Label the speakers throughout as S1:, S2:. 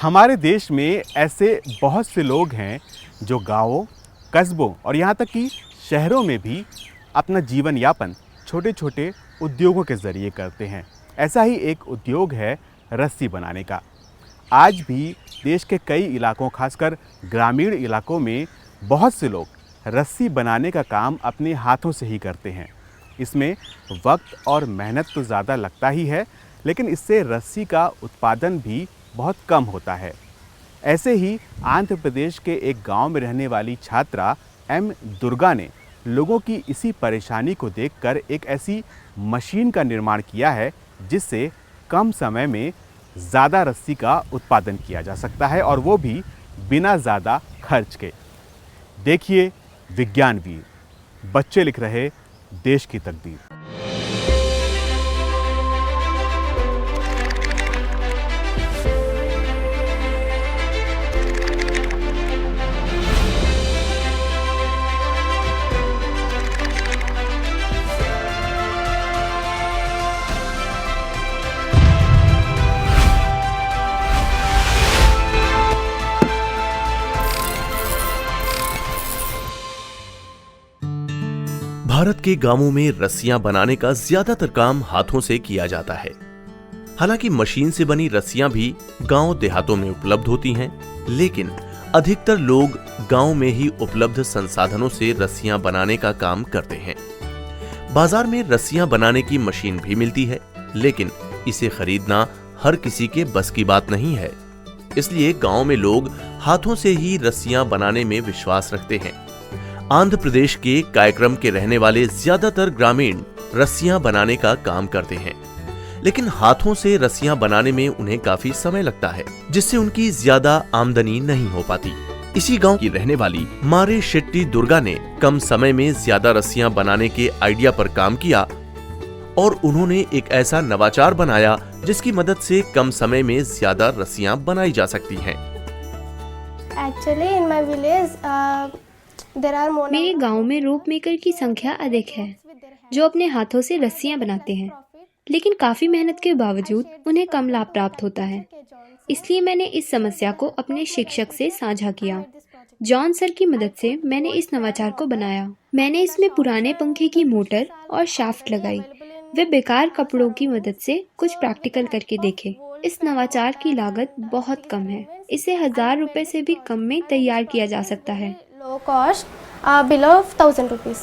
S1: हमारे देश में ऐसे बहुत से लोग हैं जो गांवों, कस्बों और यहाँ तक कि शहरों में भी अपना जीवन यापन छोटे छोटे उद्योगों के ज़रिए करते हैं। ऐसा ही एक उद्योग है रस्सी बनाने का। आज भी देश के कई इलाकों, खासकर ग्रामीण इलाकों में बहुत से लोग रस्सी बनाने का काम अपने हाथों से ही करते हैं। इसमें वक्त और मेहनत तो ज़्यादा लगता ही है, लेकिन इससे रस्सी का उत्पादन भी बहुत कम होता है। ऐसे ही आंध्र प्रदेश के एक गांव में रहने वाली छात्रा एम दुर्गा ने लोगों की इसी परेशानी को देखकर एक ऐसी मशीन का निर्माण किया है जिससे कम समय में ज़्यादा रस्सी का उत्पादन किया जा सकता है, और वो भी बिना ज़्यादा खर्च के। देखिए विज्ञान वीर, बच्चे लिख रहे देश की तकदीर।
S2: भारत के गांवों में रस्सियां बनाने का ज्यादातर काम हाथों से किया जाता है। हालांकि मशीन से बनी रस्सियां भी गांव देहातों में उपलब्ध होती हैं, लेकिन अधिकतर लोग गांव में ही उपलब्ध संसाधनों से रस्सियां बनाने का काम करते हैं। बाजार में रस्सियां बनाने की मशीन भी मिलती है, लेकिन इसे खरीदना हर किसी के बस की बात नहीं है। इसलिए गांव में लोग हाथों से ही रस्सियां बनाने में विश्वास रखते हैं। आंध्र प्रदेश के कार्यक्रम के रहने वाले ज्यादातर ग्रामीण रस्सियां बनाने का काम करते हैं, लेकिन हाथों से रस्सियां बनाने में उन्हें काफी समय लगता है, जिससे उनकी ज्यादा आमदनी नहीं हो पाती। इसी गांव की रहने वाली मारे शेट्टी दुर्गा ने कम समय में ज्यादा रस्सियां बनाने के आइडिया पर काम किया और उन्होंने एक ऐसा नवाचार बनाया जिसकी मदद से कम समय में ज्यादा रस्सियां बनाई जा सकती हैं।
S3: Actually, in my village,
S4: मेरे गांव में रोप मेकर की संख्या अधिक है जो अपने हाथों से रस्सियां बनाते हैं, लेकिन काफी मेहनत के बावजूद उन्हें कम लाभ प्राप्त होता है। इसलिए मैंने इस समस्या को अपने शिक्षक से साझा किया। जॉन सर की मदद से मैंने इस नवाचार को बनाया। मैंने इसमें पुराने पंखे की मोटर और शाफ्ट लगाई। वे बेकार कपड़ों की मदद से कुछ प्रैक्टिकल करके देखे। इस नवाचार की लागत बहुत कम है। इसे 1000 रुपए से भी कम में तैयार किया जा सकता है।
S3: low cost, below 1000 rupees.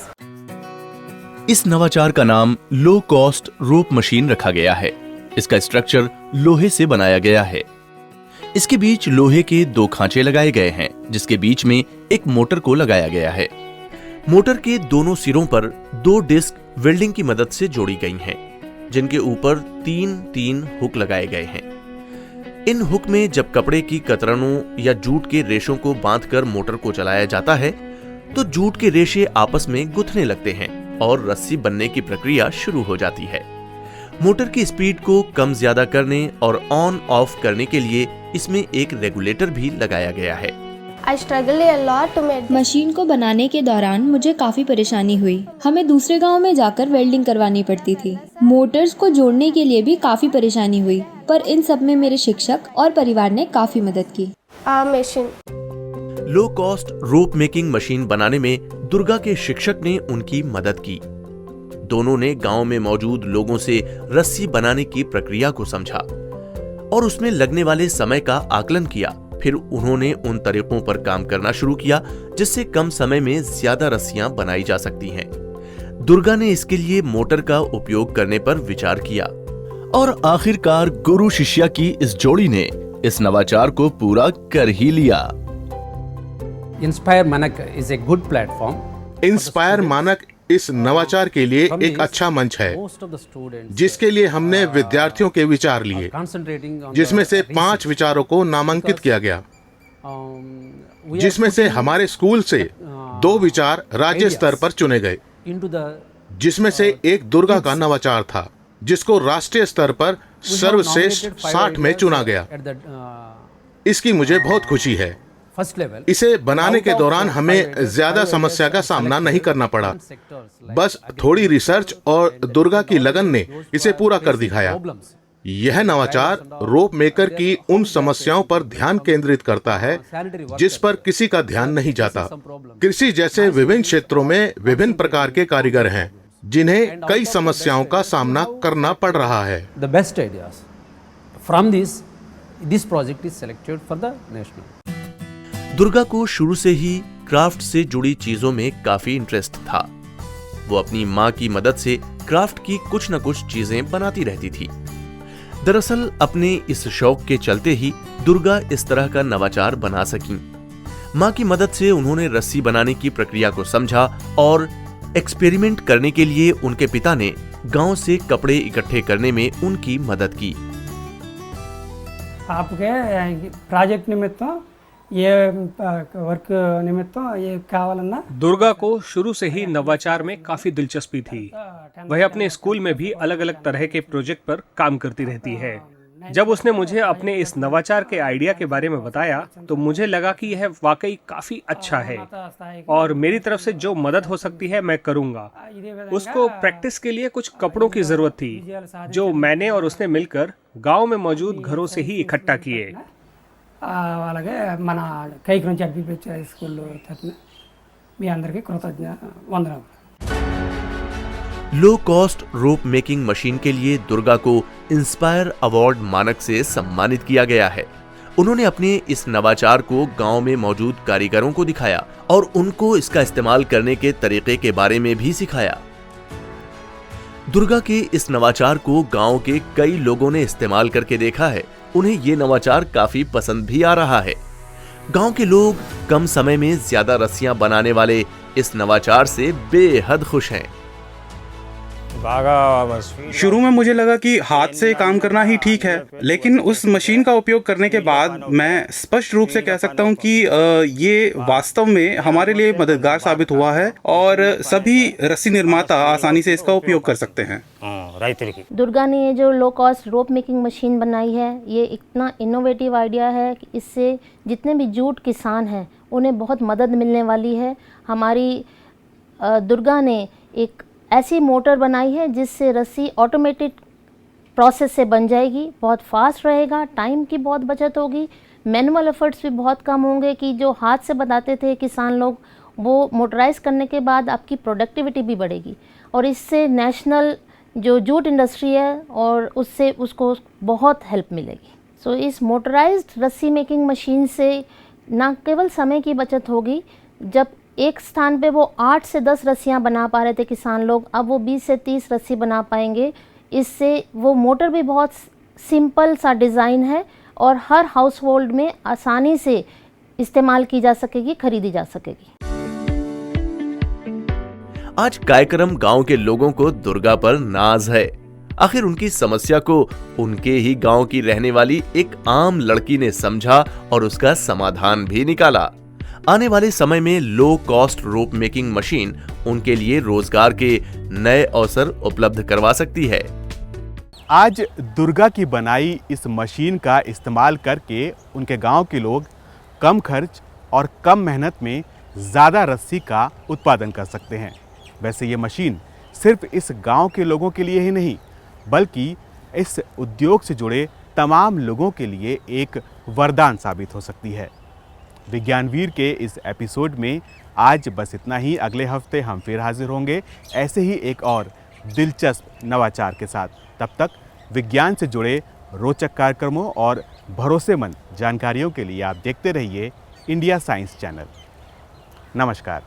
S2: इस नवाचार का नाम लो कॉस्ट रोप मशीन रखा गया है। इसका स्ट्रक्चर लोहे से बनाया गया है। इसके बीच लोहे के 2 खांचे लगाए गए हैं, जिसके बीच में एक मोटर को लगाया गया है। मोटर के दोनों सिरों पर 2 डिस्क वेल्डिंग की मदद से जोड़ी गई हैं, जिनके ऊपर 3 हुक लगाए गए हैं। इन हुक में जब कपड़े की कतरनों या जूट के रेशों को बांधकर मोटर को चलाया जाता है, तो जूट के रेशे आपस में गुथने लगते हैं और रस्सी बनने की प्रक्रिया शुरू हो जाती है। मोटर की स्पीड को कम ज्यादा करने और ऑन ऑफ करने के लिए इसमें एक रेगुलेटर भी लगाया गया है।
S3: I struggled a lot to make.
S5: Machine को बनाने के दौरान मुझे काफी परेशानी हुई। हमें दूसरे गांव में जाकर वेल्डिंग करवानी पड़ती थी। मोटर्स को जोड़ने के लिए भी काफी परेशानी हुई, पर इन सब में मेरे शिक्षक और परिवार ने काफी मदद की।
S3: Machine.
S2: लो कॉस्ट रोप मेकिंग मशीन बनाने में दुर्गा के शिक्षक ने उनकी मदद की। दोनों ने गांव में मौजूद लोगों से रस्सी बनाने की प्रक्रिया को समझा और उसमें लगने वाले समय का आकलन किया। फिर उन्होंने उन तरीकों पर काम करना शुरू किया जिससे कम समय में ज्यादा रस्सियां बनाई जा सकती हैं। दुर्गा ने इसके लिए मोटर का उपयोग करने पर विचार किया और आखिरकार गुरु शिष्या की इस जोड़ी ने इस नवाचार को पूरा कर ही लिया।
S6: इंस्पायर मानक is a good platform.
S7: Inspire मानक इस नवाचार के लिए एक अच्छा मंच है, जिसके लिए हमने विद्यार्थियों के विचार लिए, जिसमें से 5 विचारों को नामांकित किया गया, जिसमें से हमारे स्कूल से 2 विचार राज्य स्तर पर चुने गए, जिसमें से एक दुर्गा का नवाचार था, जिसको राष्ट्रीय स्तर पर सर्वश्रेष्ठ 60 में चुना गया। इसकी मुझे बहुत खुशी है। इसे बनाने के दौरान हमें ज्यादा समस्या का सामना नहीं करना पड़ा। बस थोड़ी रिसर्च और दुर्गा की लगन ने इसे पूरा कर दिखाया। यह नवाचार रोप मेकर की उन समस्याओं पर ध्यान केंद्रित करता है जिस पर किसी का ध्यान नहीं जाता। कृषि जैसे विभिन्न क्षेत्रों में विभिन्न प्रकार के कारीगर हैं जिन्हें कई समस्याओं का सामना करना पड़ रहा है।
S6: The best ideas. From this project is selected for the national.
S2: Durga को शुरू से ही क्राफ्ट से जुड़ी चीजों में काफी इंटरेस्ट था। वो अपनी माँ की मदद से क्राफ्ट की कुछ न कुछ चीजें बनाती रहती थी। दरअसल अपने इस शौक के चलते ही दुर्गा इस तरह का नवाचार बना सकी। माँ की मदद से उन्होंने रस्सी बनाने की प्रक्रिया को समझा और एक्सपेरिमेंट करने के लिए उनके पिता ने गांव से कपड़े इकट्ठे करने में उनकी मदद की।
S8: आपके प्रोजेक्ट निमित्त ये वर्क निमित्त ये कावालन्ना
S9: दुर्गा को शुरू से ही नवाचार में काफी दिलचस्पी थी। वह अपने स्कूल में भी अलग अलग तरह के प्रोजेक्ट पर काम करती रहती है। जब उसने मुझे अपने इस नवाचार के आइडिया के बारे में बताया तो मुझे लगा कि यह वाकई काफी अच्छा है और मेरी तरफ से जो मदद हो सकती है मैं करूंगा। उसको प्रैक्टिस के लिए कुछ कपड़ों की जरूरत थी जो मैंने और उसने मिलकर गांव में मौजूद घरों से ही इकट्ठा किए।
S8: అలాగే మన కైకి నుంచి అడ్మిపించే స్కూల్లో తరపున మీ అందరికీ కృతజ్ఞ వందనాలు।
S2: लो कॉस्ट रोप मेकिंग मशीन के लिए दुर्गा को इंस्पायर अवार्ड मानक से सम्मानित किया गया है। उन्होंने अपने इस नवाचार को गांव में मौजूद कारीगरों को दिखाया और उनको इसका इस्तेमाल करने के तरीके के बारे में भी सिखाया। दुर्गा के इस नवाचार को गांव के कई लोगों ने इस्तेमाल करके देखा है। उन्हें ये नवाचार काफी पसंद भी आ रहा है। गांव के लोग कम समय में ज्यादा रस्सियां बनाने वाले इस नवाचार से बेहद खुश हैं।
S10: शुरू में मुझे लगा कि हाथ से काम करना ही ठीक है, लेकिन उस मशीन का उपयोग करने के बाद मैं स्पष्ट रूप से कह सकता हूं कि ये वास्तव में हमारे लिए मददगार साबित हुआ है और सभी रस्सी निर्माता आसानी से इसका उपयोग कर सकते हैं।
S11: दुर्गा ने ये जो लो कॉस्ट रोप मेकिंग मशीन बनाई है, ये इतना इनोवेटिव आइडिया है कि इससे जितने भी जूट किसान हैं उन्हें बहुत मदद मिलने वाली है। हमारी दुर्गा ने एक ऐसी मोटर बनाई है जिससे रस्सी ऑटोमेटेड प्रोसेस से बन जाएगी, बहुत फास्ट रहेगा, टाइम की बहुत बचत होगी, मैनुअल एफर्ट्स भी बहुत कम होंगे कि जो हाथ से बनाते थे किसान लोग, वो मोटराइज करने के बाद आपकी प्रोडक्टिविटी भी बढ़ेगी और इससे नेशनल जो जूट इंडस्ट्री है और उससे उसको बहुत हेल्प मिलेगी। सो इस मोटराइज्ड रस्सी मेकिंग मशीन से न केवल समय की बचत होगी, जब एक स्थान पे वो 8 से 10 रस्सियाँ बना पा रहे थे किसान लोग, अब वो 20 से 30 रस्सी बना पाएंगे। इससे वो मोटर भी बहुत सिंपल सा डिज़ाइन है और हर हाउस होल्ड में आसानी से इस्तेमाल की जा सकेगी, खरीदी जा सकेगी।
S2: आज कायकरम गांव के लोगों को दुर्गा पर नाज है। आखिर उनकी समस्या को उनके ही गांव की रहने वाली एक आम लड़की ने समझा और उसका समाधान भी निकाला। आने वाले समय में लो कॉस्ट रोप मेकिंग मशीन उनके लिए रोजगार के नए अवसर उपलब्ध करवा सकती है।
S1: आज दुर्गा की बनाई इस मशीन का इस्तेमाल करके उनके गांव के लोग कम खर्च और कम मेहनत में ज़्यादा रस्सी का उत्पादन कर सकते हैं। वैसे ये मशीन सिर्फ इस गांव के लोगों के लिए ही नहीं, बल्कि इस उद्योग से जुड़े तमाम लोगों के लिए एक वरदान साबित हो सकती है। विज्ञानवीर के इस एपिसोड में आज बस इतना ही। अगले हफ्ते हम फिर हाजिर होंगे ऐसे ही एक और दिलचस्प नवाचार के साथ। तब तक विज्ञान से जुड़े रोचक कार्यक्रमों और भरोसेमंद जानकारियों के लिए आप देखते रहिए इंडिया साइंस चैनल। नमस्कार।